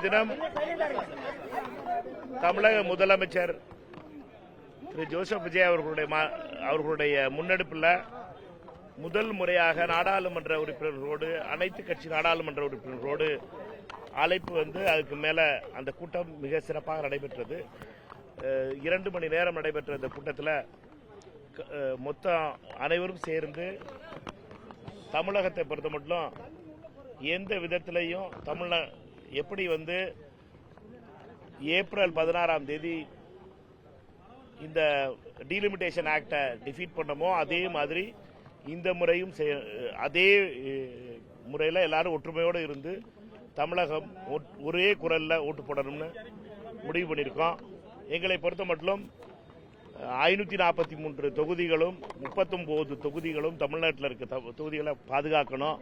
தினம் தமிழக முதலமைச்சர் திரு ஜோசப் விஜய் அவர்களுடைய முன்னெடுப்பில் முதல் முறையாக நாடாளுமன்ற உறுப்பினர்களோடு அனைத்து கட்சி நாடாளுமன்ற உறுப்பினர்களோடு அழைப்பு வந்து அதுக்கு மேல அந்த கூட்டம் மிக சிறப்பாக நடைபெற்றது. 2 மணி நேரம் நடைபெற்ற இந்த கூட்டத்தில் மொத்தம் அனைவரும் சேர்ந்து தமிழகத்தை பொறுத்த மட்டும் எந்த விதத்திலையும் எப்படி வந்து ஏப்ரல் 16ஆம் தேதி இந்த டீலிமிட்டேஷன் ஆக்டை டிஃபீட் பண்ணமோ அதே மாதிரி இந்த முறையும் அதே முறையில் எல்லாரும் ஒற்றுமையோடு இருந்து தமிழகம் ஒரே குரல்ல ஓட்டு போடணும்னு முடிவு பண்ணியிருக்கோம். எங்களை பொறுத்த மட்டும் 543 தொகுதிகளும் 39 தொகுதிகளும் தமிழ்நாட்டில் இருக்க தொகுதிகளை பாதுகாக்கணும்.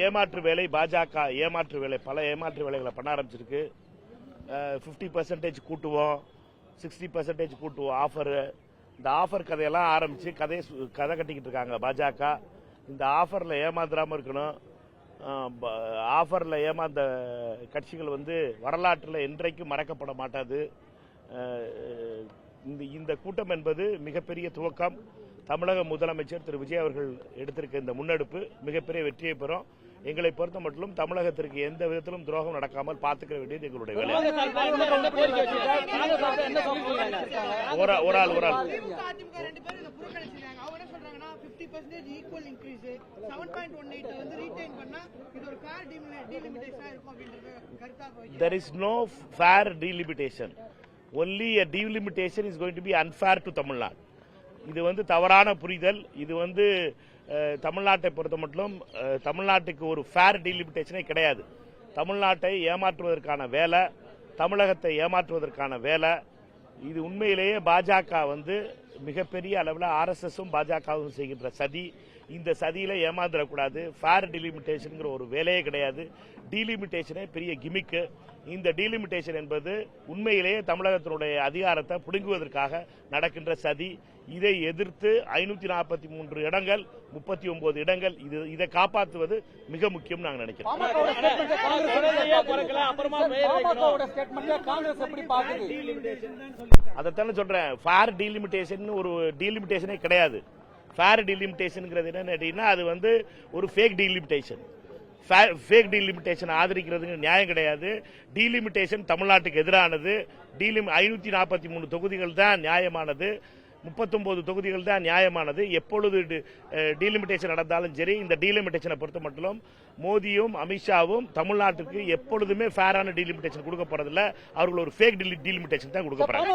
ஏமாற்று வேலை பாஜக ஏமாற்று வேலை பல ஏமாற்று வேலைகளை பண்ண ஆரம்பிச்சிருக்கு. 50% கூட்டுவோம், 60% கூட்டுவோம் ஆஃபரு. இந்த ஆஃபர் கதையெல்லாம் ஆரம்பிச்சு கதை கட்டிக்கிட்டு இருக்காங்க பாஜக. இந்த ஆஃபரில் ஏமாந்துடாமல் இருக்கணும். ஆஃபரில் ஏமாந்த கட்சிகள் வந்து வரலாற்றில் என்றைக்கும் மறக்கப்பட மாட்டாது. இந்த கூட்டம் என்பது மிகப்பெரிய துவக்கம். தமிழக முதலமைச்சர் திரு விஜய் அவர்கள் எடுத்திருக்க இந்த முன்னெடுப்பு மிகப்பெரிய வெற்றியை பெறும். எங்களை பொறுத்த மட்டும் தமிழகத்திற்கு எந்த விதத்திலும் துரோகம் நடக்காமல் பார்த்துக்க வேண்டியது எங்களுடைய வேலை. ஒரு ஆள் There is no fair delimitation. Only a delimitation is going to be unfair to Tamil Nadu. இது வந்து தவறான புரிதல். இது வந்து தமிழ்நாட்டை பொறுத்த மட்டும் தமிழ்நாட்டுக்கு ஒரு ஃபேர் டீலிமிட்டேஷனே கிடையாது. தமிழ்நாட்டை ஏமாற்றுவதற்கான வேலை, தமிழகத்தை ஏமாற்றுவதற்கான வேலை. இது உண்மையிலேயே பாஜக வந்து மிகப்பெரிய அளவில் ஆர்எஸ்எஸும் பாஜகவும் செய்கின்ற சதி. இந்த சதியில ஏமாந்துடக்கூடாது. ஃபேர் டீலிமிட்டேஷன் ஒரு வேலையே கிடையாது. டீலிமிட்டேஷனே பெரிய கிமிக்கு. இந்த டீலிமிட்டேஷன் என்பது உண்மையிலேயே தமிழகத்தினுடைய அதிகாரத்தை புடுங்குவதற்காக நடக்கின்ற சதி. இதை எதிர்த்து 543 இடங்கள் 39 இடங்கள் இதை காப்பாற்றுவது மிக முக்கியம் நாங்கள் நினைக்கிறோம். அதைத்தானே சொல்றேன். ஃபேர் டீலிமிட்டேஷன் ஒரு டீலிமிட்டேஷனே கிடையாது. ஃபேர் டீலிமிட்டேஷன் என்னன்னா அது வந்து ஒரு ஃபேக் டீலிமிட்டேஷன். ஃபேக் டீலிமிட்டேஷன் ஆதரிக்கிறது நியாயம் கிடையாது. டீலிமிட்டேஷன் தமிழ்நாட்டுக்கு எதிரானது. 543 தொகுதிகள் தான் நியாயமானது. 39 தொகுதிகள் தான் நியாயமானது. எப்பொழுது டீலிமிட்டேஷன் நடந்தாலும் சரி, இந்த டீலிமிட்டேஷனை பொறுத்த மட்டும் மோடியும் அமித்ஷாவும் தமிழ்நாட்டுக்கு எப்பொழுதுமே ஃபேரான டீலிமிட்டேஷன் கொடுக்க போறதில்லை. அவர்கள் ஒரு ஃபேக் டீலிமிட்டேஷன் தான் கொடுக்க போறாங்க.